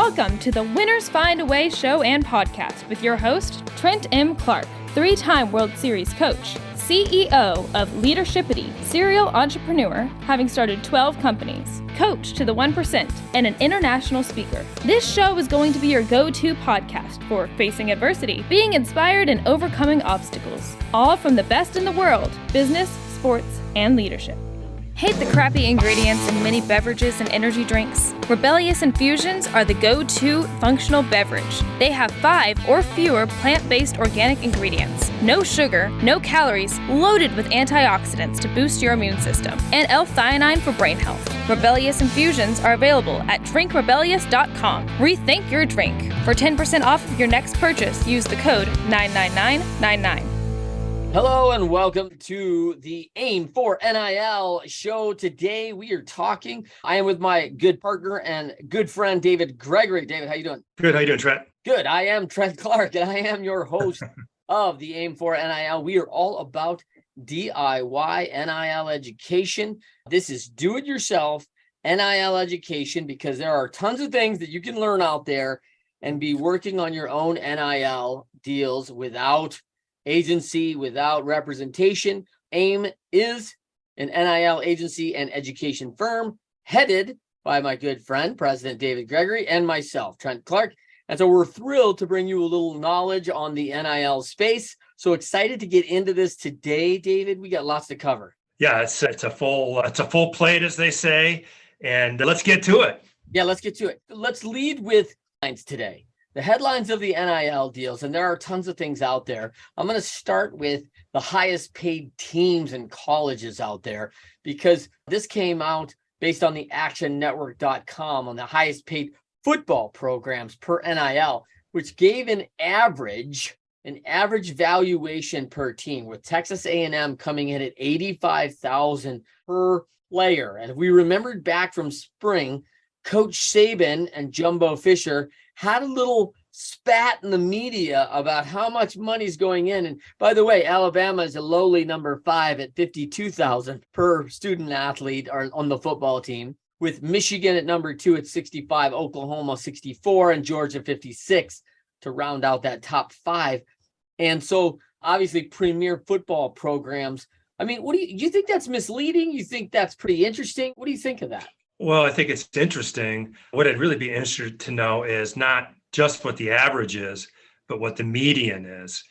Welcome to the Winners Find a Way show and podcast with your host, Trent M. Clark, three-time World Series coach, CEO of Leadershipity, serial entrepreneur, having started 12 companies, coach to the 1%, and an international speaker. This show is going to be your go-to podcast for facing adversity, being inspired, and overcoming obstacles, all from the best in the world, business, sports, and leadership. Hate the crappy ingredients in many beverages and energy drinks? Rebellious Infusions are the go-to functional beverage. They have 5 or fewer plant-based organic ingredients, no sugar, no calories, loaded with antioxidants to boost your immune system, and L-theanine for brain health. Rebellious Infusions are available at drinkrebellious.com. Rethink your drink. For 10% off of your next purchase, use the code 99999. Hello and welcome to the AIM4NIL show. Today we are talking. I am with my good partner and good friend, David Gregory. David, how you doing? Good. How you doing, Trent? Good. I am Trent Clark and I am your host of the AIM4NIL. We are all about DIY NIL education. This is do-it-yourself NIL education because there are tons of things that you can learn out there and be working on your own NIL deals without agency, without representation. AIM is an NIL agency and education firm headed by my good friend, President David Gregory, and myself, Trent Clark. And so we're thrilled to bring you a little knowledge on the NIL space. So excited to get into this today, David. We got lots to cover. Yeah, it's a full plate, as they say, and let's get to it. Yeah, let's get to it. Let's lead with headlines today. The headlines of the NIL deals, and there are tons of things out there. I'm going to start with the highest paid teams and colleges out there because this came out based on the actionnetwork.com on the highest paid football programs per NIL, which gave an average valuation per team, with Texas A&M coming in at $85,000 per player. And if we remembered back from spring, Coach Saban and Jumbo Fisher had a little spat in the media about how much money's going in. And by the way, Alabama is a lowly number 5 at $52,000 per student athlete on the football team, with Michigan at number 2 at $65, Oklahoma $64, and Georgia $56 to round out that top 5. And so obviously premier football programs. I mean, do you think that's misleading? You think that's pretty interesting? What do you think of that? Well, I think it's interesting. What I'd really be interested to know is not just what the average is, but what the median is.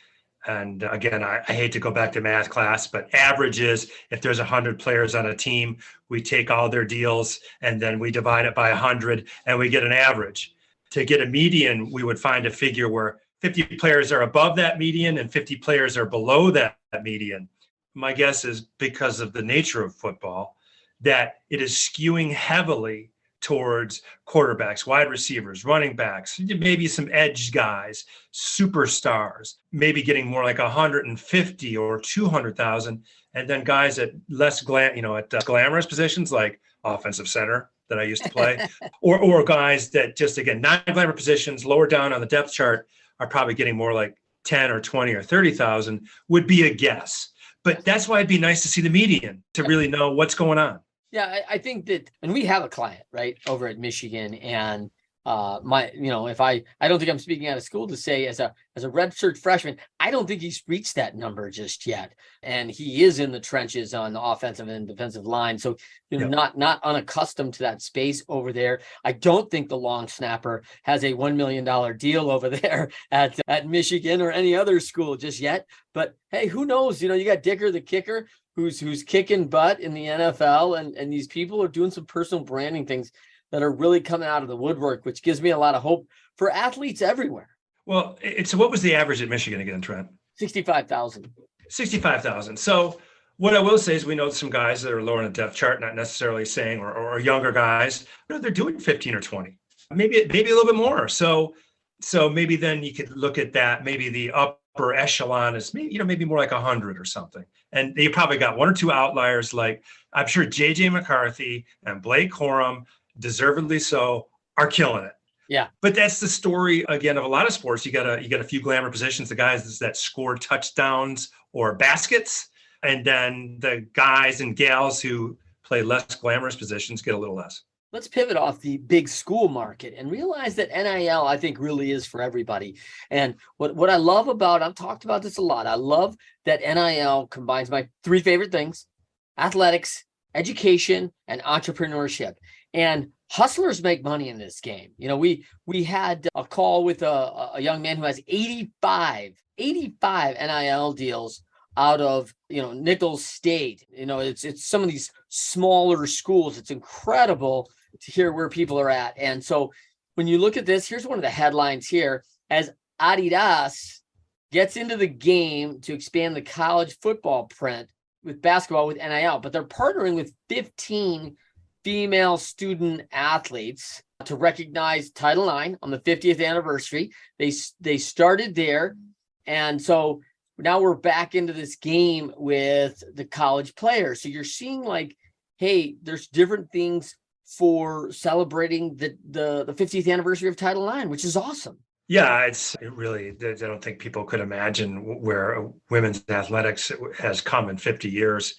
And again, I hate to go back to math class, but average is if there's 100 players on a team, we take all their deals and then we divide it by 100 and we get an average. To get a median, we would find a figure where 50 players are above that median and 50 players are below that median. My guess is because of the nature of football, that it is skewing heavily towards quarterbacks, wide receivers, running backs, maybe some edge guys, superstars, maybe getting more like 150 or 200,000, and then guys at less glamorous positions like offensive center that I used to play, or guys that just, again, non-glamour positions lower down on the depth chart are probably getting more like 10 or 20 or 30,000 would be a guess. But that's why it'd be nice to see the median to really know what's going on. Yeah, I think that, and we have a client right over at Michigan, and if I don't think I'm speaking out of school to say as a redshirt freshman, I don't think he's reached that number just yet, and he is in the trenches on the offensive and defensive line, so not unaccustomed to that space over there. I don't think the long snapper has a $1 million deal over there at Michigan or any other school just yet. But hey, who knows? You got Dicker the kicker, who's kicking butt in the NFL, and these people are doing some personal branding things that are really coming out of the woodwork, which gives me a lot of hope for athletes everywhere. Well, so what was the average at Michigan again, Trent? 65,000. 65,000. So what I will say is we know some guys that are lower in the depth chart, not necessarily saying, or younger guys, they're doing 15 or 20, maybe a little bit more. So maybe then you could look at that. Maybe the upper echelon is maybe more like 100 or something. And you probably got one or two outliers, like I'm sure JJ McCarthy and Blake Corum, deservedly so, are killing it. Yeah. But that's the story, again, of a lot of sports. You got a few glamour positions, the guys that score touchdowns or baskets, and then the guys and gals who play less glamorous positions get a little less. let's pivot off the big school market and realize that NIL, I think, really is for everybody. And what I love about, I've talked about this a lot, I love that NIL combines my three favorite things: athletics, education, and entrepreneurship. And hustlers make money in this game. You know, we had a call with a young man who has 85 NIL deals out of, Nicholls State. It's some of these smaller schools. It's incredible to hear where people are at. And so when you look at this, here's one of the headlines here: as Adidas gets into the game to expand the college football print with basketball with NIL, but they're partnering with 15 female student athletes to recognize Title IX on the 50th anniversary. They started there. And so now we're back into this game with the college players. So you're seeing like, hey, there's different things for celebrating the 50th anniversary of Title IX, which is awesome. Yeah, it really, I don't think people could imagine where women's athletics has come in 50 years.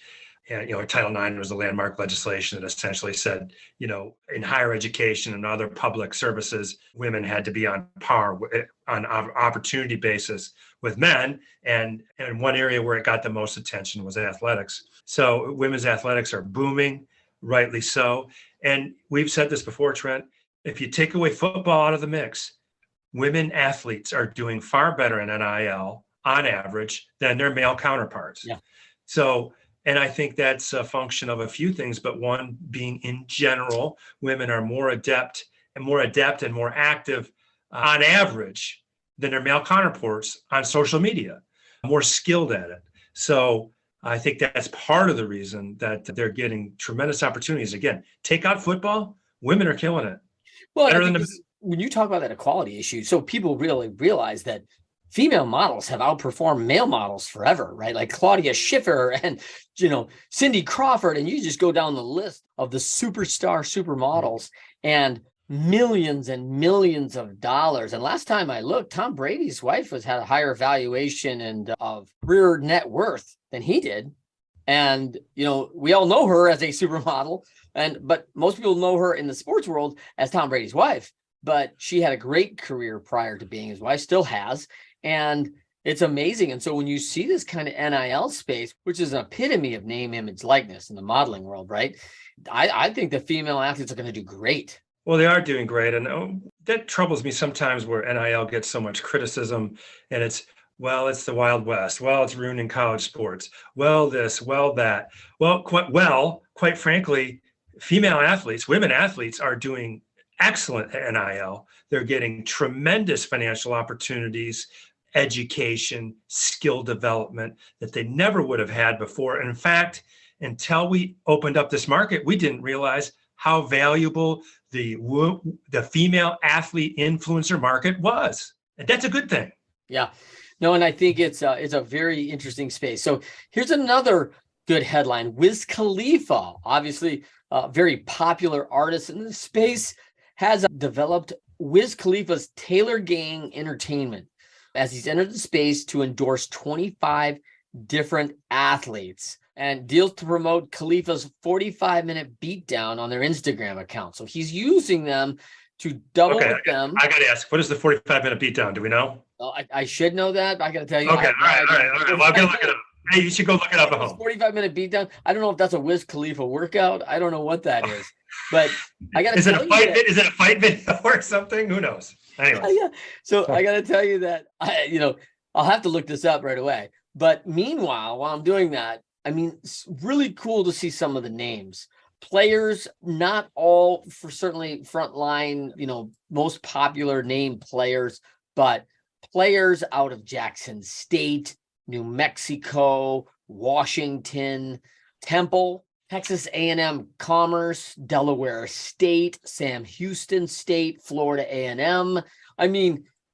And, Title IX was the landmark legislation that essentially said, in higher education and other public services, women had to be on par on an opportunity basis with men. And one area where it got the most attention was athletics. So women's athletics are booming, rightly so. And we've said this before, Trent, if you take away football out of the mix, women athletes are doing far better in NIL on average than their male counterparts. Yeah. So, and I think that's a function of a few things, but one being in general, women are more adept and more active on average than their male counterparts on social media, more skilled at it. So I think that's part of the reason that they're getting tremendous opportunities. Again, take out football, women are killing it. Well, when you talk about that equality issue, so people really realize that female models have outperformed male models forever, right? Like Claudia Schiffer and, Cindy Crawford, and you just go down the list of the supermodels and millions and millions of dollars. And last time I looked, Tom Brady's wife had a higher valuation and of career net worth than he did. And, we all know her as a supermodel, but most people know her in the sports world as Tom Brady's wife. But she had a great career prior to being his wife, still has. And it's amazing. And so when you see this kind of NIL space, which is an epitome of name, image, likeness in the modeling world, right? I think the female athletes are going to do great. Well, they are doing great. And that troubles me sometimes where NIL gets so much criticism and it's the Wild West. Well, it's ruining college sports. Well, this, well, that. Quite frankly, female athletes, women athletes are doing excellent at NIL. They're getting tremendous financial opportunities, education, skill development that they never would have had before. And in fact, until we opened up this market, we didn't realize how valuable the female athlete influencer market was. And that's a good thing. Yeah. No, and I think it's a very interesting space. So here's another good headline. Wiz Khalifa, obviously a very popular artist in this space, has developed Wiz Khalifa's Taylor Gang Entertainment as he's entered the space to endorse 25 different athletes and deals to promote Khalifa's 45-minute beatdown on their Instagram account. So he's using them to double them. I got to ask, what is the 45-minute beatdown? Do we know? Well, I should know that. I got to tell you. Okay, all right. Well, I'm going to look it up. Hey, you should go look it up at home. 45-minute beatdown. I don't know if that's a Wiz Khalifa workout. I don't know what that is. But I got to tell you that. Is it a fight video or something? Who knows? Anyway. Yeah. So I got to tell you that, I'll have to look this up right away. But meanwhile, while I'm doing that, it's really cool to see some of the names. Players, not all for certainly frontline, most popular name players, but players out of Jackson State, New Mexico, Washington, Temple, Texas A&M Commerce, Delaware State, Sam Houston State, Florida A&M.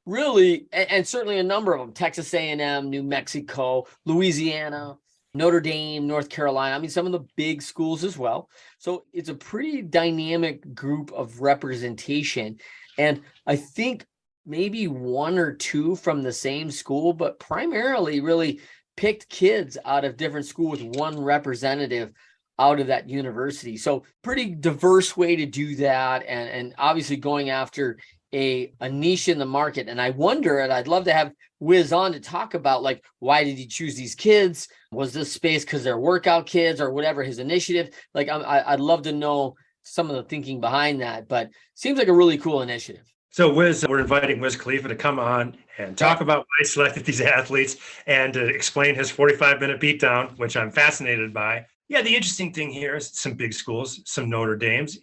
Really, and certainly a number of them, Texas A&M, New Mexico, Louisiana, Notre Dame, North Carolina. Some of the big schools as well. So it's a pretty dynamic group of representation. And I think maybe one or two from the same school, but primarily really picked kids out of different schools, one representative out of that university. So pretty diverse way to do that. And obviously going after a niche in the market. And I wonder, and I'd love to have Wiz on to talk about, like, why did he choose these kids? Was this space because they're workout kids or whatever his initiative? Like, I'd love to know some of the thinking behind that, but seems like a really cool initiative. So Wiz, we're inviting Wiz Khalifa to come on and talk about why he selected these athletes and to explain his 45-minute beatdown, which I'm fascinated by. Yeah, the interesting thing here is some big schools, some Notre Dames,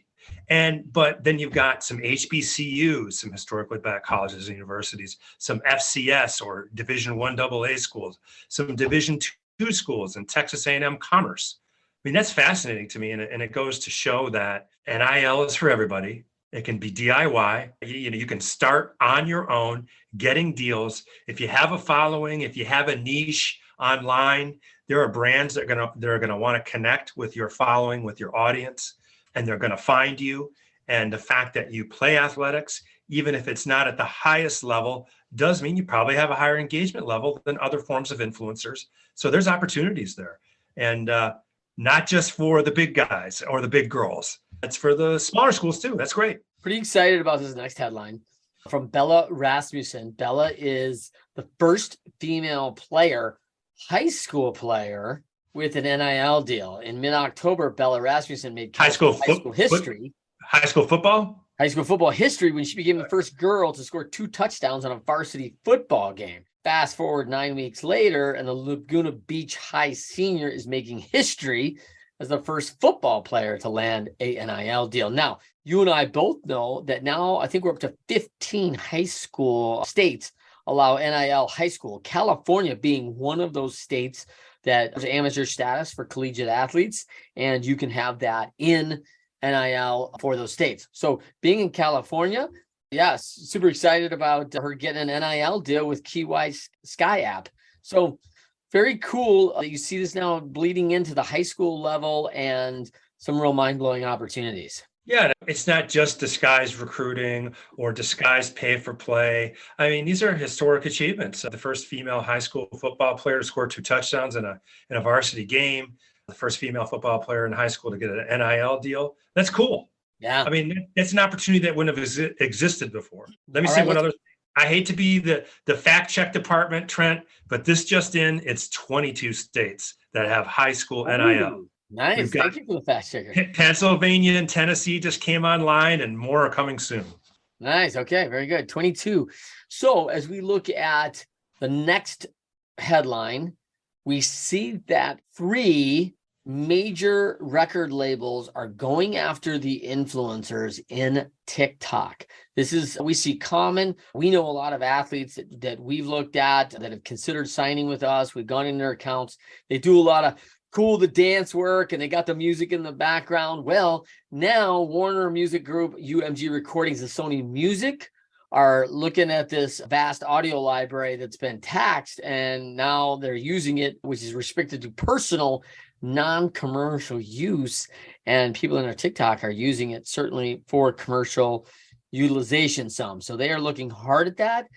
but then you've got some HBCUs, some historically black colleges and universities, some FCS or Division I AA schools, some Division II schools, and Texas A&M Commerce. I mean, that's fascinating to me, and it goes to show that NIL is for everybody. It can be DIY. You can start on your own, getting deals. If you have a following, if you have a niche online, there are brands that are gonna want to connect with your following, with your audience, and they're going to find you. And the fact that you play athletics, even if it's not at the highest level, does mean you probably have a higher engagement level than other forms of influencers. So there's opportunities there, and not just for the big guys or the big girls. It's for the smaller schools too. That's great. Pretty excited about this next headline from Bella Rasmussen. Bella is the first female player, high school player, with an NIL deal. In mid-October, Bella Rasmussen made high school history. High school football? High school football history when she became the first girl to score 2 touchdowns on a varsity football game. Fast forward 9 weeks later, and the Laguna Beach High senior is making history as the first football player to land a NIL deal. Now, you and I both know that now I think we're up to 15 high school states allow NIL high school, California being one of those states that there's amateur status for collegiate athletes, and you can have that in NIL for those states. So being in California, yes, super excited about her getting an NIL deal with KeyWise Sky app. So very cool that you see this now bleeding into the high school level and some real mind-blowing opportunities. Yeah, it's not just disguised recruiting or disguised pay for play. I mean, these are historic achievements. The first female high school football player to score 2 touchdowns in a varsity game. The first female football player in high school to get an NIL deal. That's cool. Yeah. I mean, it's an opportunity that wouldn't have existed before. Let me say one other thing. I hate to be the fact check department, Trent, but this just in, it's 22 states that have high school NIL. Ooh. Nice. Thank you for the fact checker. Pennsylvania and Tennessee just came online, and more are coming soon. Nice. Okay. Very good. 22. So as we look at the next headline, we see that 3 major record labels are going after the influencers in TikTok. This is, we see common. We know a lot of athletes that we've looked at that have considered signing with us. We've gone in their accounts. They do a lot of the dance work, and they got the music in the background. Well, now Warner Music Group, UMG Recordings, and Sony Music are looking at this vast audio library that's been taxed, and now they're using it, which is restricted to personal, non-commercial use. And people in our TikTok are using it certainly for commercial utilization some. So they are looking hard at that,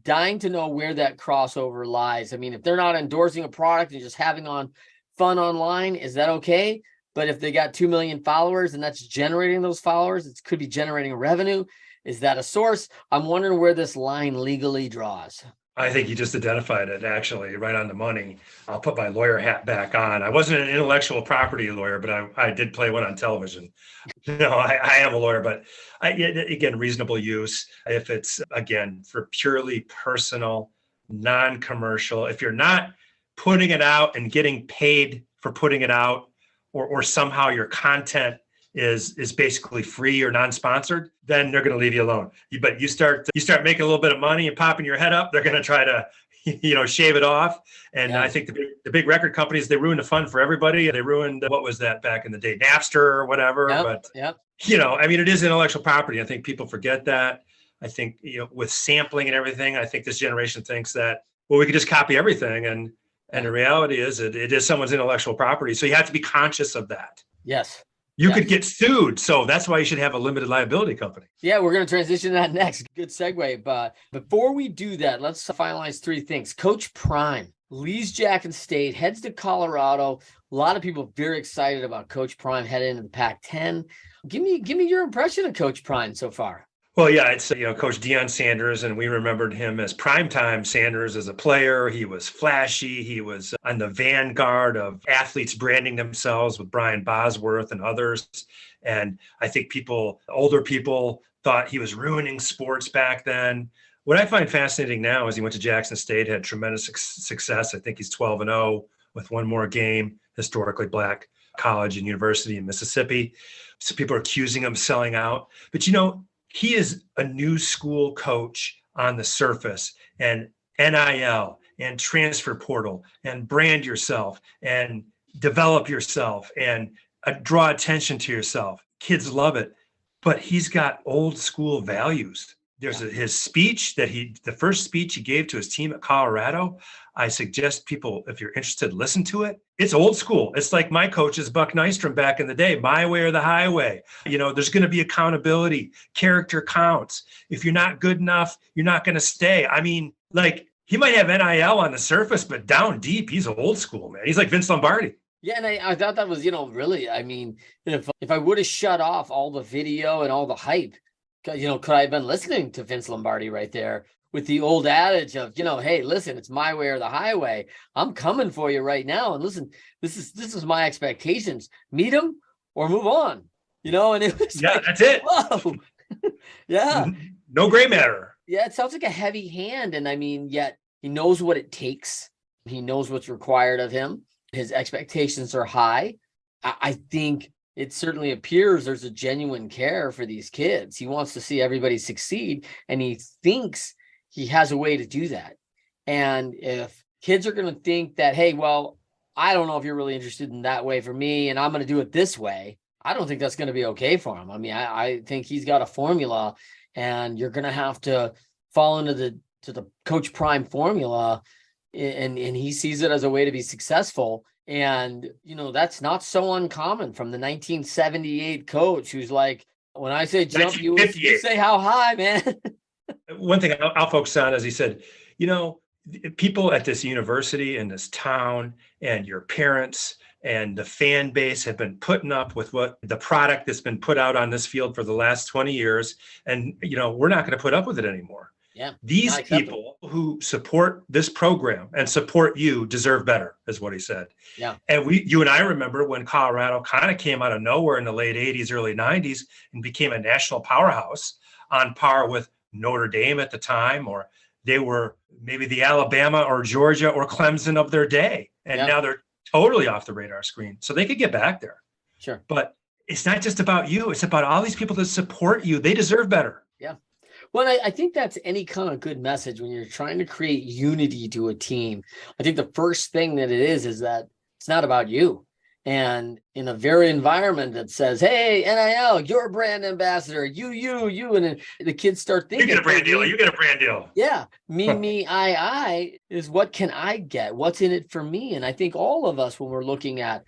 dying to know where that crossover lies. I mean, if they're not endorsing a product and just having on fun online, is that okay? But if they got 2 million followers and that's generating those followers, it could be generating revenue. Is that a source? I'm wondering where this line legally draws. I think you just identified it, actually, right on the money. I'll put my lawyer hat back on. I wasn't an intellectual property lawyer, but I did play one on television. No, I am a lawyer, but again, reasonable use. If it's, again, for purely personal, non-commercial, if you're not putting it out and getting paid for putting it out, or somehow your content is basically free or non-sponsored, then they're going to leave you alone. But you start making a little bit of money and popping your head up, they're going to try to, shave it off. And yeah. I think the big record companies, they ruined the fun for everybody. They ruined, what was that back in the day, Napster or whatever. Yep. I mean, it is intellectual property. I think people forget that. I think, with sampling and everything, I think this generation thinks that, well, we could just copy everything. And the reality is it is someone's intellectual property. So you have to be conscious of that. Yes. You could get sued. So that's why you should have a limited liability company. Yeah, we're going to transition to that next. Good segue. But before we do that, let's finalize 3 things. Coach Prime. leaves Jackson State, heads to Colorado. A lot of people very excited about Coach Prime heading into the Pac-10. Give me your impression of Coach Prime so far. Well, yeah, it's Coach Deion Sanders, and we remembered him as primetime Sanders as a player. He was flashy. He was on the vanguard of athletes branding themselves with Brian Bosworth and others. And I think older people thought he was ruining sports back then. What I find fascinating now is he went to Jackson State, had tremendous success. I think he's 12-0 with one more game, historically Black college and university in Mississippi. So people are accusing him of selling out. But, he is a new school coach on the surface, and NIL and transfer portal and brand yourself and develop yourself and draw attention to yourself. Kids love it, but he's got old school values. There's his speech the first speech he gave to his team at Colorado. I suggest people, if you're interested, listen to it. It's old school. It's like my coach's Buck Nystrom back in the day, my way or the highway. There's going to be accountability. Character counts. If you're not good enough, you're not going to stay. I mean, like, he might have NIL on the surface, but down deep, he's old school, man. He's like Vince Lombardi. Yeah, and I thought that was, really, I mean, if I would have shut off all the video and all the hype, could I have been listening to Vince Lombardi right there with the old adage of, hey, listen, it's my way or the highway. I'm coming for you right now. And listen, this is my expectations. Meet him or move on, and it was that's it. Whoa. Yeah. No gray matter. Yeah. It sounds like a heavy hand. And I mean, yet he knows what it takes. He knows what's required of him. His expectations are high. I think it certainly appears there's a genuine care for these kids. He wants to see everybody succeed, and he thinks he has a way to do that. And if kids are going to think that, hey, well, I don't know if you're really interested in that way for me, and I'm going to do it this way, I don't think that's going to be okay for him. I mean, I think he's got a formula, and you're going to have to fall into the Coach Prime formula, and he sees it as a way to be successful. And, that's not so uncommon from the 1978 coach who's like, when I say jump, you say how high, man. One thing I'll focus on, as he said, people at this university in this town and your parents and the fan base have been putting up with what the product that's been put out on this field for the last 20 years. And, we're not going to put up with it anymore. Yeah. These people who support this program and support you deserve better, is what he said. Yeah. And you and I remember when Colorado kind of came out of nowhere in the late 80s, early 90s and became a national powerhouse on par with Notre Dame at the time, or they were maybe the Alabama or Georgia or Clemson of their day. And now they're totally off the radar screen. So they could get back there. Sure. But it's not just about you. It's about all these people that support you. They deserve better. Yeah. Well, I think that's any kind of good message when you're trying to create unity to a team. I think the first thing that it is that it's not about you. And in a very environment that says, hey, NIL, you're a brand ambassador, you, and then the kids start thinking, you get a brand deal. You get a brand deal. Yeah. Me, I is what can I get? What's in it for me? And I think all of us, when we're looking at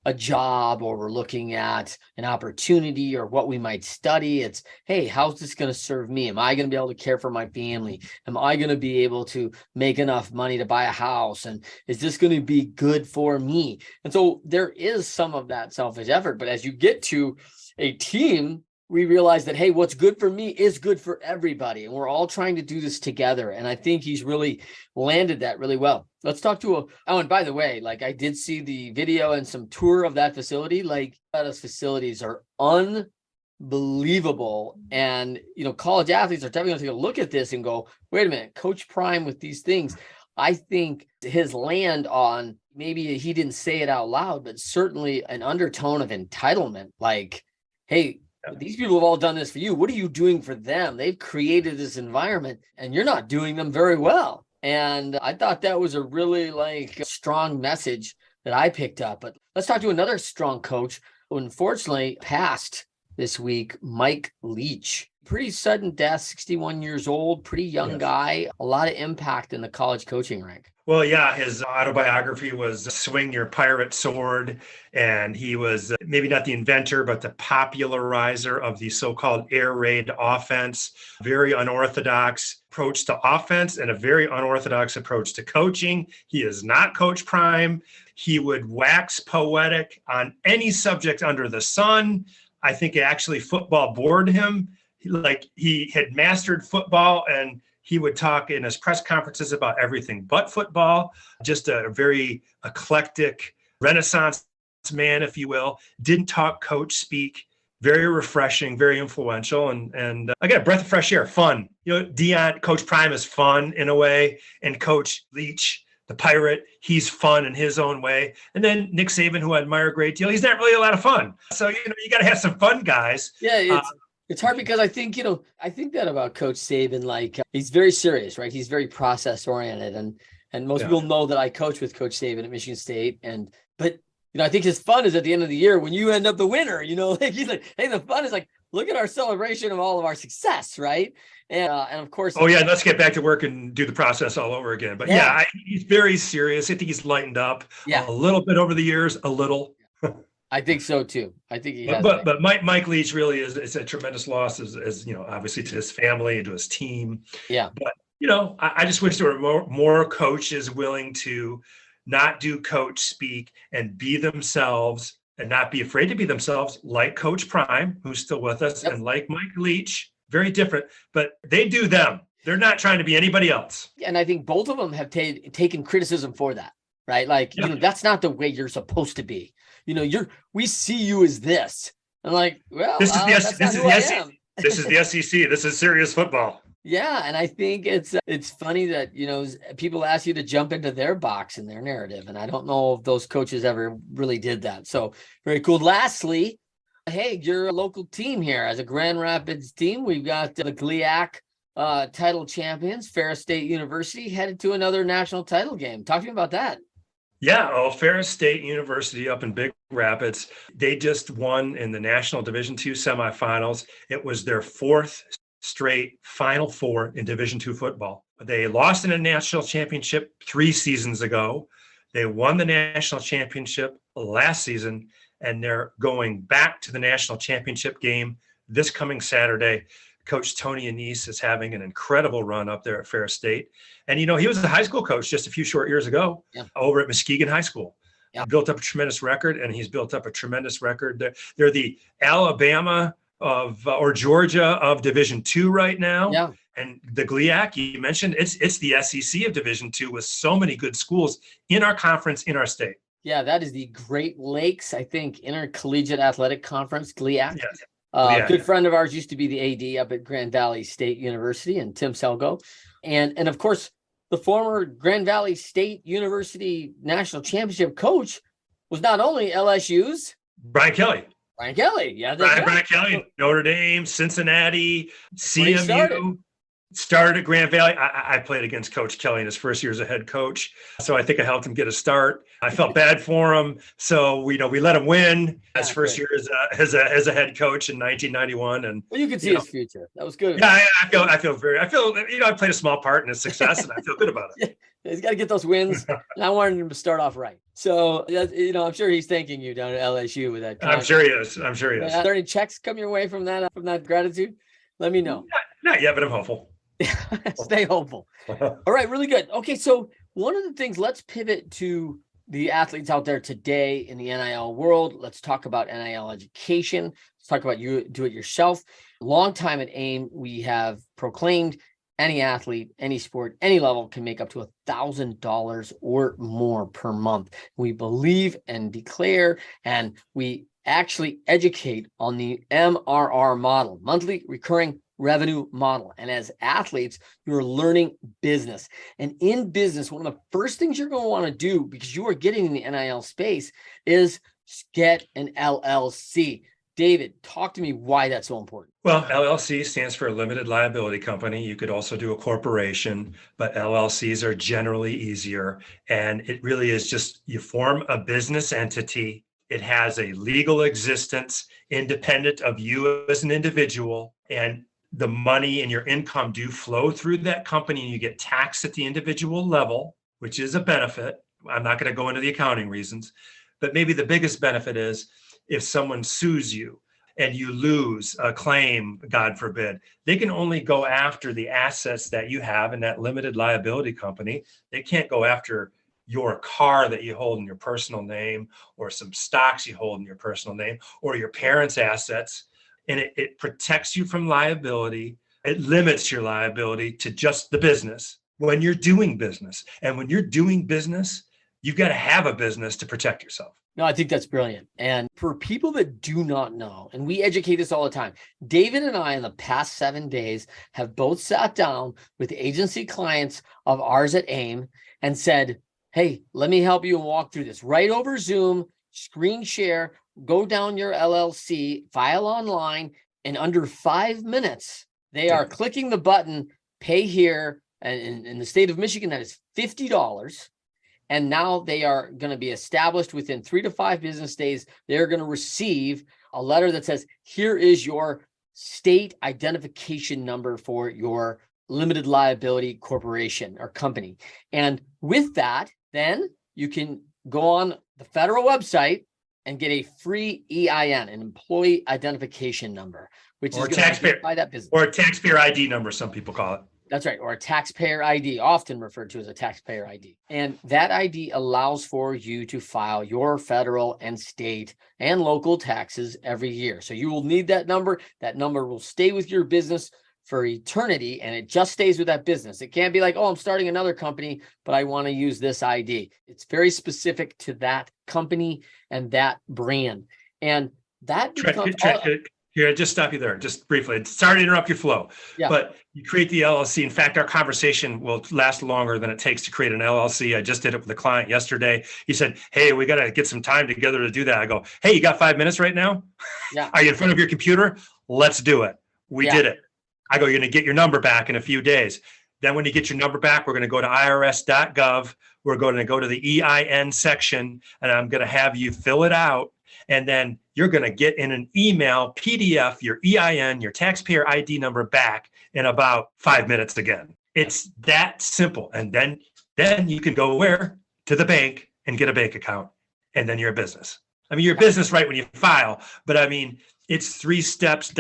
a job or we're looking at an opportunity or what we might study, it's, hey, how's this going to serve me? Am I going to be able to care for my family? Am I going to be able to make enough money to buy a house? And is this going to be good for me? And so there is some of that selfish effort. But as you get to a team, we realize that, hey, what's good for me is good for everybody. And we're all trying to do this together. And I think he's really landed that really well. Let's talk to and by the way, like, I did see the video and some tour of that facility. Like, those facilities are unbelievable. And, college athletes are definitely going to take a look at this and go, wait a minute, Coach Prime with these things. I think his land on, maybe he didn't say it out loud, but certainly an undertone of entitlement. Like, hey, these people have all done this for you. What are you doing for them? They've created this environment and you're not doing them very well. And I thought that was a really strong message that I picked up. But let's talk to another strong coach who unfortunately passed this week, Mike Leach. Pretty sudden death, 61 years old, pretty young Yes. guy, a lot of impact in the college coaching rank. Well, yeah, his autobiography was Swing Your Pirate Sword. And he was maybe not the inventor, but the popularizer of the so-called air raid offense. Very unorthodox approach to offense and a very unorthodox approach to coaching. He is not Coach Prime. He would wax poetic on any subject under the sun. I think actually football bored him. Like he had mastered football and he would talk in his press conferences about everything but football. Just a very eclectic Renaissance man, if you will. Didn't talk coach speak. Very refreshing, very influential, and again, breath of fresh air, fun. Coach Prime is fun in a way, and Coach Leach, the Pirate, he's fun in his own way. And then Nick Saban, who I admire a great deal, he's not really a lot of fun. So you got to have some fun guys. Yeah, it's hard because I think that about Coach Saban, like he's very serious, right? He's very process oriented, and most people know that I coached with Coach Saban at Michigan State, but I think his fun is at the end of the year when you end up the winner. Like he's like, hey, the fun is like, look at our celebration of all of our success, right? And of course, let's get back to work and do the process all over again. But he's very serious. I think he's lightened up a little bit over the years, a little. I think so too. I think he has. But Mike Leach really is a tremendous loss, as obviously to his family and to his team. Yeah. But I just wish there were more coaches willing to not do coach speak and be themselves and not be afraid to be themselves, like Coach Prime, who's still with us, and like Mike Leach. Very different, but they do them. They're not trying to be anybody else. And I think both of them have taken criticism for that, right? Like, that's not the way you're supposed to be. We see you as this. I'm like, well, this is the SEC. This is the SEC. This is serious football. Yeah, and I think it's funny that people ask you to jump into their box and their narrative, and I don't know if those coaches ever really did that. So very cool. Lastly, hey, you're a local team here. As a Grand Rapids team, we've got the GLIAC title champions, Ferris State University, headed to another national title game. Talk to me about that. Yeah, Ferris State University up in Big Rapids, they just won in the National Division II semifinals. It was their fourth straight Final Four in Division II football. They lost in a national championship 3 seasons ago. They won the national championship last season, and they're going back to the national championship game this coming Saturday. Coach Tony Anise is having an incredible run up there at Ferris State. And, he was a high school coach just a few short years ago over at Muskegon High School. He built up a tremendous record, and he's built up a tremendous record. They're the Alabama or Georgia of Division II right now. Yeah. And the GLIAC, you mentioned, it's the SEC of Division II with so many good schools in our conference, in our state. Yeah, that is the Great Lakes, I think, Intercollegiate Athletic Conference, GLIAC. Yes. Good friend of ours used to be the AD up at Grand Valley State University, and Tim Selgo. And of course, the former Grand Valley State University national championship coach was not only LSU's Brian Kelly. Yeah. Brian Kelly, Notre Dame, Cincinnati, CMU. Started at Grand Valley. I played against Coach Kelly in his first year as a head coach. So I think I helped him get a start. I felt bad for him. So we let him win his first year as a head coach in 1991. And you could see his future. That was good. Yeah, I feel I played a small part in his success, and I feel good about it. He's got to get those wins. And I wanted him to start off right. So, I'm sure he's thanking you down at LSU with that. I'm sure he is. Are there any checks come your way from that gratitude? Let me know. Not yet, but I'm hopeful. Stay hopeful. All right, really good. Okay, so one of the things, let's pivot to the athletes out there today in the NIL world. Let's talk about NIL education. Let's talk about you do it yourself. Long time at AIM, we have proclaimed any athlete, any sport, any level can make up to $1,000 or more per month. We believe and declare, and we actually educate on the MRR model, monthly recurring revenue model. And as athletes, you're learning business. And in business, one of the first things you're going to want to do, because you are getting in the NIL space, is get an LLC. David, talk to me why that's so important. Well, LLC stands for a limited liability company. You could also do a corporation, but LLCs are generally easier. And it really is just, you form a business entity. It has a legal existence independent of you as an individual. And the money and your income do flow through that company and you get taxed at the individual level, which is a benefit. I'm not going to go into the accounting reasons, but maybe the biggest benefit is if someone sues you and you lose a claim, God forbid, they can only go after the assets that you have in that limited liability company. They can't go after your car that you hold in your personal name, or some stocks you hold in your personal name, or your parents' assets. And it protects you from liability. It limits your liability to just the business when you're doing business. And when you're doing business, you've got to have a business to protect yourself. No, I think that's brilliant. And for people that do not know, and we educate this all the time, David and I in the past 7 days have both sat down with agency clients of ours at AIM and said, hey, let me help you and walk through this right over Zoom, screen share, go down your LLC, file online, and under 5 minutes, they are clicking the button, pay here. And in the state of Michigan, that is $50. And now they are going to be established within 3 to 5 business days. They're going to receive a letter that says, here is your state identification number for your limited liability corporation or company. And with that, then you can go on the federal website and get a free EIN, an employee identification number, which is going to identify that business. Or a taxpayer ID number, some people call it. That's right. Or a taxpayer ID, often referred to as a taxpayer ID. And that ID allows for you to file your federal and state and local taxes every year. So you will need that number. That number will stay with your business for eternity, and it just stays with that business. It can't be like, oh, I'm starting another company, but I want to use this ID. It's very specific to that company and that brand. And that becomes... Here, just stop you there, just briefly. Sorry to interrupt your flow, but you create the LLC. In fact, our conversation will last longer than it takes to create an LLC. I just did it with a client yesterday. He said, hey, we got to get some time together to do that. I go, hey, you got 5 minutes right now? Yeah. Are you in front of your computer? Let's do it. We did it. I go, you're going to get your number back in a few days. Then when you get your number back, we're going to go to irs.gov. We're going to go to the EIN section, and I'm going to have you fill it out. And then you're going to get in an email PDF, your EIN, your taxpayer ID number back in about 5 minutes again. It's that simple. And then you can go where? To the bank and get a bank account. And then you're a business. I mean, you're a business right when you file, but I mean, it's 3 steps, ...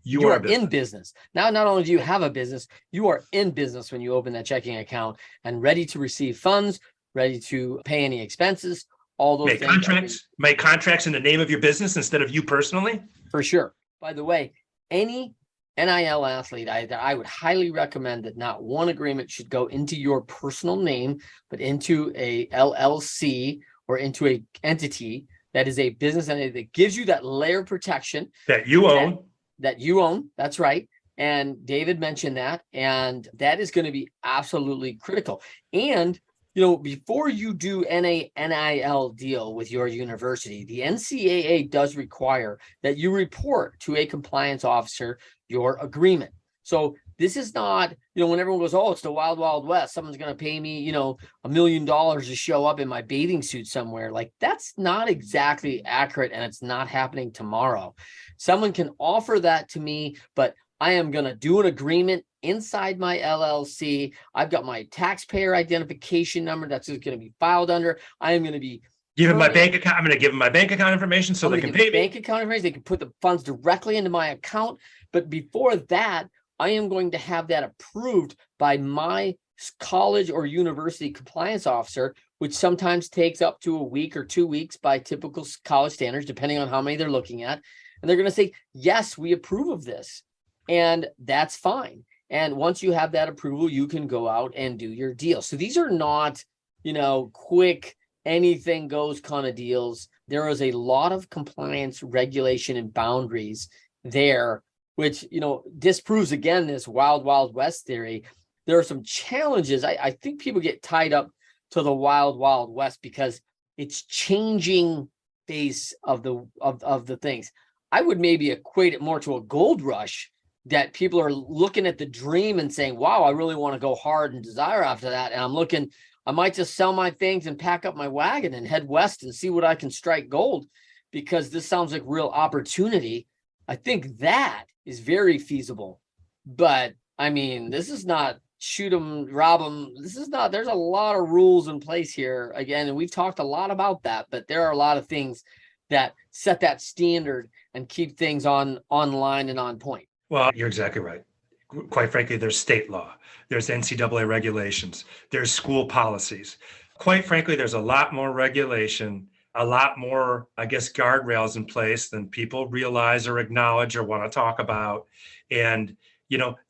You are in business. Now, not only do you have a business, you are in business when you open that checking account and ready to receive funds, ready to pay any expenses, all those things. Make contracts in the name of your business instead of you personally. For sure. By the way, any NIL athlete, I would highly recommend that not one agreement should go into your personal name, but into a LLC or into a entity that is a business entity that gives you that layer of protection. That you own. That you own. That's right. And David mentioned that. And that is going to be absolutely critical. And, you know, before you do a NIL deal with your university, the NCAA does require that you report to a compliance officer your agreement. So this is not, you know, when everyone goes, oh, it's the wild, wild west, someone's going to pay me, you know, $1 million to show up in my bathing suit somewhere. Like, that's not exactly accurate, and it's not happening tomorrow. Someone can offer that to me, but I am going to do an agreement inside my LLC. I've got my taxpayer identification number that's going to be filed under. I am going to be give him my bank account. I'm going to give them my bank account information so they can pay me. Bank account information. They can put the funds directly into my account. But before that, I am going to have that approved by my college or university compliance officer, which sometimes takes up to a week or 2 weeks by typical college standards, depending on how many they're looking at. And they're going to say, yes, we approve of this. And that's fine. And once you have that approval, you can go out and do your deal. So these are not, you know, quick, anything goes kind of deals. There is a lot of compliance, regulation, and boundaries there, which, you know, disproves again this wild, wild west theory. There are some challenges. I think people get tied up to the wild, wild west because it's changing face of the things. I would maybe equate it more to a gold rush, that people are looking at the dream and saying, wow, I really want to go hard and desire after that. And I might just sell my things and pack up my wagon and head west and see what I can strike gold, because this sounds like real opportunity. I think that is very feasible. But I mean, this is not shoot them, rob them. This is not, there's a lot of rules in place here. Again, and we've talked a lot about that, but there are a lot of things that set that standard and keep things online and on point. Well, you're exactly right. Quite frankly, there's state law, there's NCAA regulations, there's school policies. Quite frankly, there's a lot more regulation, a lot more, I guess, guardrails in place than people realize or acknowledge or want to talk about. And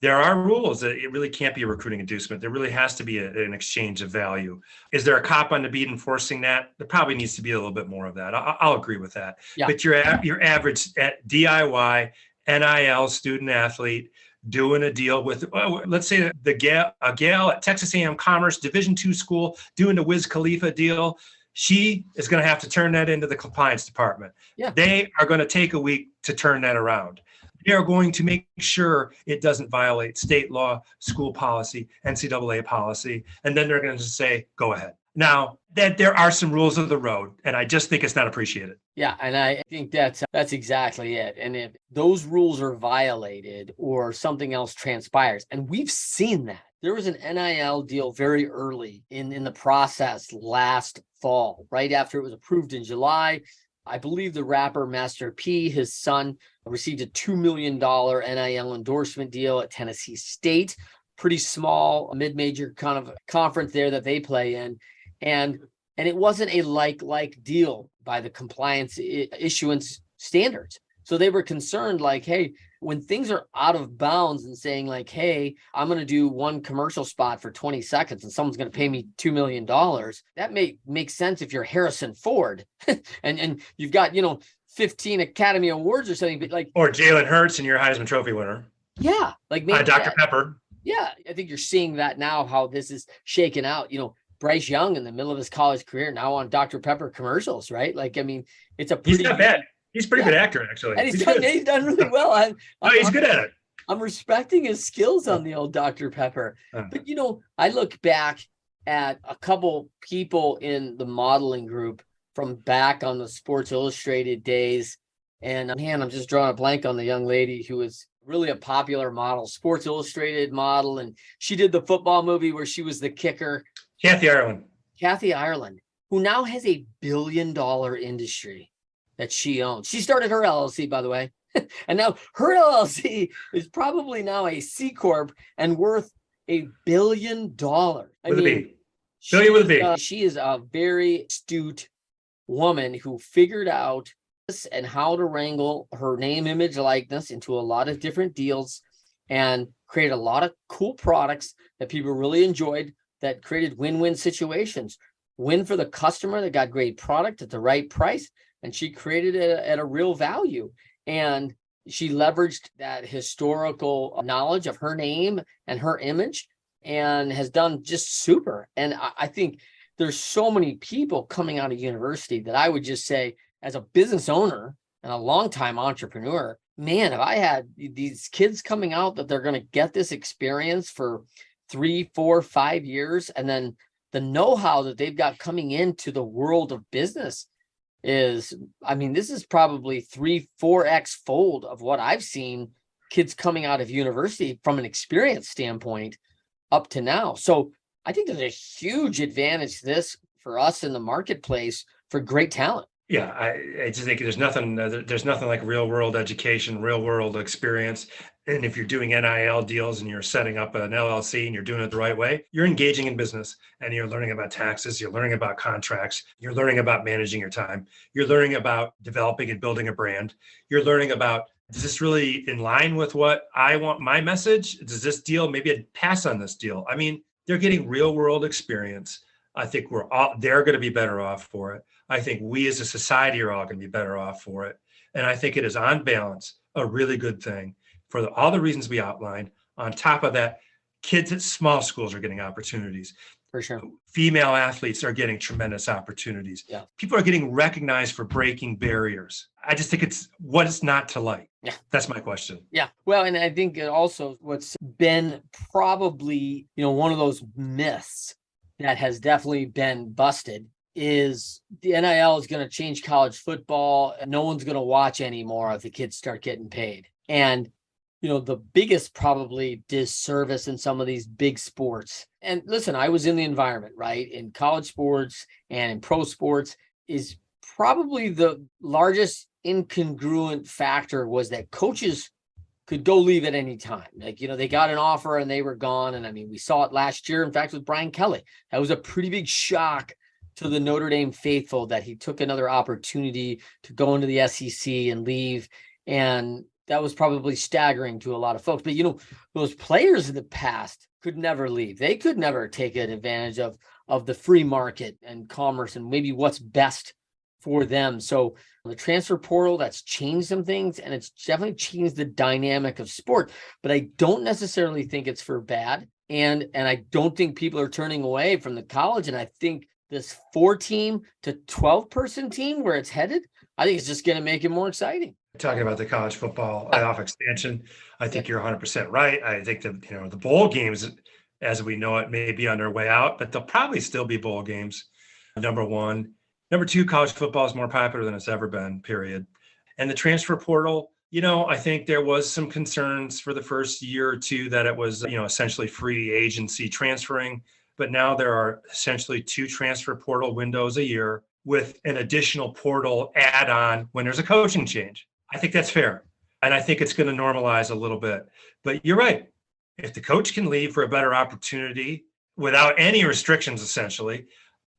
there are rules that it really can't be a recruiting inducement. There really has to be an exchange of value. Is there a cop on the beat enforcing that? There probably needs to be a little bit more of that. I'll agree with that. Yeah. But your average DIY, NIL student athlete doing a deal with, let's say a gal at Texas A&M Commerce Division II school doing the Wiz Khalifa deal, she is going to have to turn that into the compliance department. Yeah. They are going to take a week to turn that around. They are going to make sure it doesn't violate state law, school policy, NCAA policy, and then they're going to say, go ahead. Now, that there are some rules of the road, and I just think it's not appreciated. Yeah, and I think that's exactly it. And if those rules are violated or something else transpires, and we've seen that. There was an NIL deal very early in the process last fall, right after it was approved in July. I believe the rapper Master P, his son, received a $2 million NIL endorsement deal at Tennessee State. Pretty small, mid-major kind of conference there that they play in. And it wasn't a like deal by the compliance issuance standards. So they were concerned like, hey, when things are out of bounds and saying like, hey, I'm going to do one commercial spot for 20 seconds and someone's going to pay me $2 million. That may make sense if you're Harrison Ford and you've got, 15 Academy Awards or something, but like, or Jalen Hurts and your Heisman Trophy winner. Yeah. Like maybe Dr. Pepper. Yeah. I think you're seeing that now, how this is shaken out, Bryce Young in the middle of his college career now on Dr. Pepper commercials, right? Like, I mean, it's a pretty, he's not bad. He's a pretty good actor, actually. And he's done really well. He's good at it. I'm respecting his skills on the old Dr. Pepper. But, I look back at a couple people in the modeling group from back on the Sports Illustrated days. And man, I'm just drawing a blank on the young lady who was really a popular model, Sports Illustrated model. And she did the football movie where she was the kicker. Kathy Ireland, who now has a $1 billion industry that she owns. She started her LLC, by the way. And now her LLC is probably now a C Corp and worth $1 billion. Billion with a B. She is a very astute woman who figured out this and how to wrangle her name, image, likeness into a lot of different deals and create a lot of cool products that people really enjoyed, that created win-win situations. Win for the customer that got great product at the right price, and she created it at a real value. And she leveraged that historical knowledge of her name and her image and has done just super. And I think there's so many people coming out of university that I would just say, as a business owner and a longtime entrepreneur, man, if I had these kids coming out that they're going to get this experience for 3, 4, 5 years, and then the know-how that they've got coming into the world of business is, this is probably 3-4x fold of what I've seen kids coming out of university from an experience standpoint up to now. So I think there's a huge advantage to this for us in the marketplace for great talent. Yeah, I just think there's nothing like real world education, real world experience. And if you're doing NIL deals and you're setting up an LLC and you're doing it the right way, you're engaging in business and you're learning about taxes, you're learning about contracts, you're learning about managing your time, you're learning about developing and building a brand, you're learning about, is this really in line with what I want my message? Does this deal, maybe I'd pass on this deal? They're getting real world experience. I think they're going to be better off for it. I think we as a society are all going to be better off for it. And I think it is on balance a really good thing for all the reasons we outlined. On top of that, kids at small schools are getting opportunities. For sure. Female athletes are getting tremendous opportunities. Yeah. People are getting recognized for breaking barriers. I just think it's what is not to like. Yeah. That's my question. Yeah. Well, and I think it also what's been probably, one of those myths that has definitely been busted is the NIL is going to change college football. And no one's going to watch anymore if the kids start getting paid. And, the biggest probably disservice in some of these big sports. And listen, I was in the environment, right? In college sports and in pro sports is probably the largest incongruent factor was that coaches could go leave at any time. Like, they got an offer and they were gone. And I mean, we saw it last year, in fact, with Brian Kelly. That was a pretty big shock to the Notre Dame faithful that he took another opportunity to go into the SEC and leave. And that was probably staggering to a lot of folks. But, those players in the past could never leave. They could never take advantage of the free market and commerce and maybe what's best for them. So the transfer portal, that's changed some things, and it's definitely changed the dynamic of sport. But I don't necessarily think it's for bad. And I don't think people are turning away from the college. And I think this 4-team to 12-person team where it's headed, I think it's just going to make it more exciting. Talking about the college football playoff expansion, I think you're 100% right. I think that, the bowl games, as we know it, may be on their way out, but they'll probably still be bowl games, number one. Number two, college football is more popular than it's ever been, period. And the transfer portal, I think there was some concerns for the first year or two that it was, essentially free agency transferring. But now there are essentially 2 transfer portal windows a year with an additional portal add-on when there's a coaching change. I think that's fair. And I think it's going to normalize a little bit. But you're right. If the coach can leave for a better opportunity without any restrictions, essentially,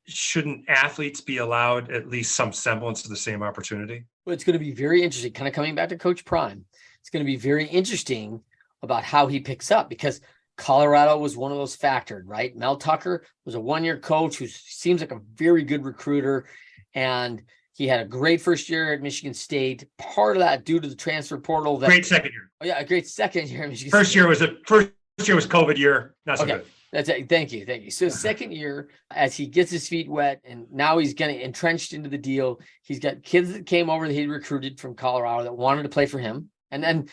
shouldn't athletes be allowed at least some semblance of the same opportunity? Well, it's going to be very interesting, kind of coming back to Coach Prime. It's going to be very interesting about how he picks up, because Colorado was one of those factored, right? Mel Tucker was a 1-year coach who seems like a very good recruiter. And he had a great first year at Michigan State. Part of that due to the transfer portal. Great second year. Oh, yeah, a great second year at Michigan First State. year was COVID year. Not so good. That's it. Thank you. So second year, as he gets his feet wet, and now he's getting entrenched into the deal. He's got kids that came over that he recruited from Colorado that wanted to play for him. And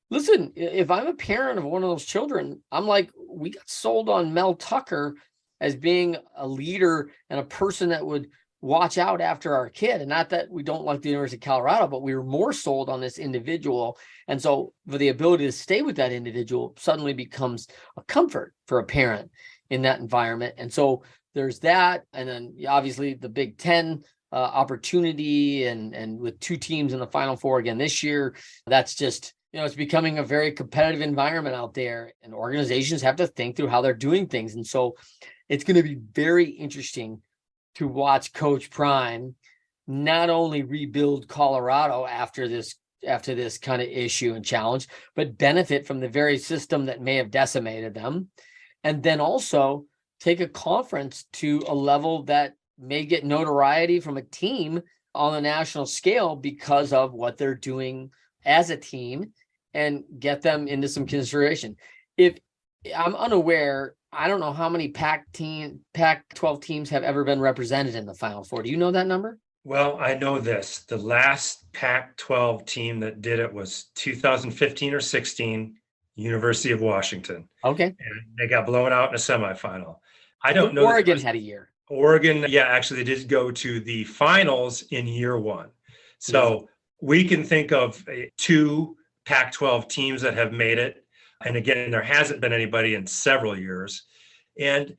listen, if I'm a parent of one of those children, I'm like, we got sold on Mel Tucker as being a leader and a person that would watch out after our kid. And not that we don't like the University of Colorado, but we were more sold on this individual. And so for the ability to stay with that individual suddenly becomes a comfort for a parent in that environment. And so there's that. And then obviously the Big Ten opportunity and with 2 teams in the Final Four again this year, that's just, it's becoming a very competitive environment out there, and organizations have to think through how they're doing things. And so it's going to be very interesting to watch Coach Prime not only rebuild Colorado after this kind of issue and challenge, but benefit from the very system that may have decimated them. And then also take a conference to a level that may get notoriety from a team on a national scale because of what they're doing as a team, and get them into some consideration. If I'm unaware, I don't know how many Pac-12 teams have ever been represented in the Final Four. Do you know that number? Well, I know this. The last Pac-12 team that did it was 2015 or 16, University of Washington. Okay. And they got blown out in a semifinal. I don't know. Oregon had a year. Oregon, yeah, actually they did go to the finals in year 1. So we can think of 2 Pac-12 teams that have made it. And again, there hasn't been anybody in several years. And,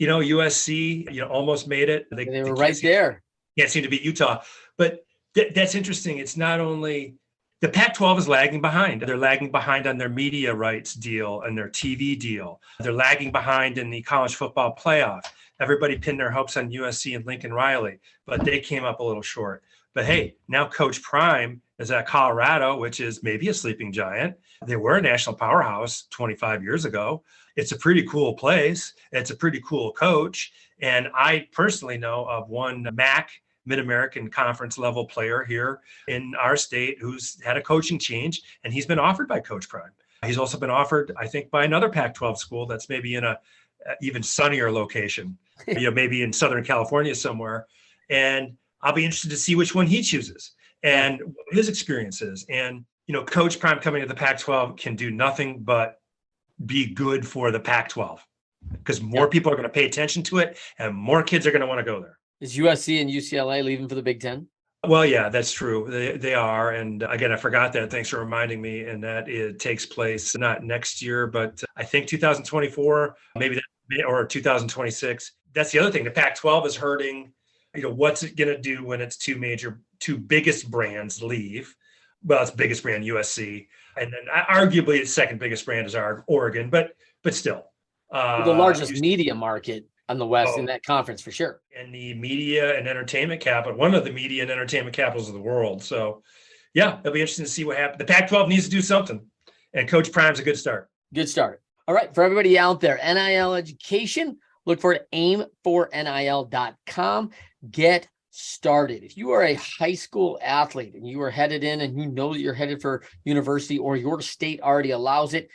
USC, almost made it. They were right there. Can't seem to beat Utah. But that's interesting. It's not only the Pac-12 is lagging behind. They're lagging behind on their media rights deal and their TV deal. They're lagging behind in the college football playoff. Everybody pinned their hopes on USC and Lincoln Riley, but they came up a little short. But hey, now Coach Prime is at Colorado, which is maybe a sleeping giant. They were a national powerhouse 25 years ago. It's a pretty cool place. It's a pretty cool coach. And I personally know of one MAC, Mid-American Conference level player here in our state who's had a coaching change, and he's been offered by Coach Prime. He's also been offered, I think, by another Pac-12 school that's maybe in a even sunnier location, maybe in Southern California somewhere. And I'll be interested to see which one he chooses and what his experience is. And, Coach Prime coming to the Pac-12 can do nothing but be good for the Pac-12 because more people are going to pay attention to it and more kids are going to want to go there. Is USC and UCLA leaving for the Big Ten? Well, yeah, that's true. They are. And again, I forgot that. Thanks for reminding me. And that it takes place not next year, but I think 2024, maybe that, or 2026. That's the other thing. The Pac-12 is hurting. What's it going to do when its two biggest brands leave? Well, its biggest brand, USC. And then arguably its second biggest brand is Oregon, but still. The largest media market on the West in that conference for sure. And the media and entertainment capital, one of the media and entertainment capitals of the world. So yeah, it'll be interesting to see what happens. The Pac-12 needs to do something, and Coach Prime's a good start. Good start. All right, for everybody out there, NIL education, look for it, AIM4NIL.com. Get started. If you are a high school athlete and you are headed in and you know that you're headed for university or your state already allows it,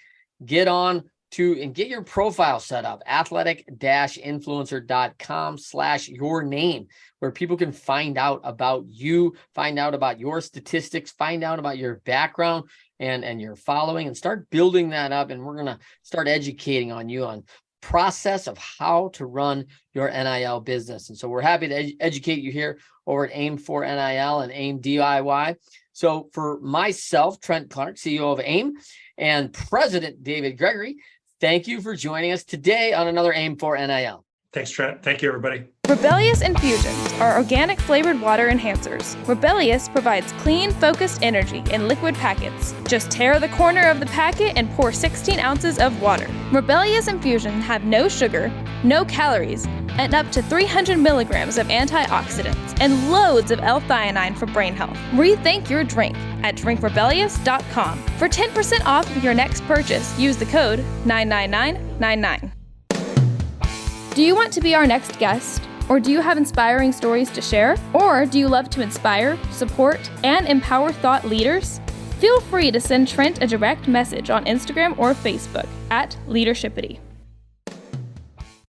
get on to and get your profile set up, athletic-influencer.com/your name, where people can find out about you, find out about your statistics, find out about your background and your following, and start building that up. And we're going to start educating on you on process of how to run your NIL business. And so we're happy to educate you here over at AIM4NIL and AIM DIY. So for myself, Trent Clark, CEO of AIM, and President David Gregory, thank you for joining us today on another AIM4NIL. Thanks, Trent. Thank you, everybody. Rebellious Infusions are organic flavored water enhancers. Rebellious provides clean, focused energy in liquid packets. Just tear the corner of the packet and pour 16 ounces of water. Rebellious Infusions have no sugar, no calories, and up to 300 milligrams of antioxidants and loads of L-theanine for brain health. Rethink your drink at drinkrebellious.com. For 10% off of your next purchase, use the code 99999. Do you want to be our next guest? Or do you have inspiring stories to share? Or do you love to inspire, support, and empower thought leaders? Feel free to send Trent a direct message on Instagram or Facebook at Leadershipity.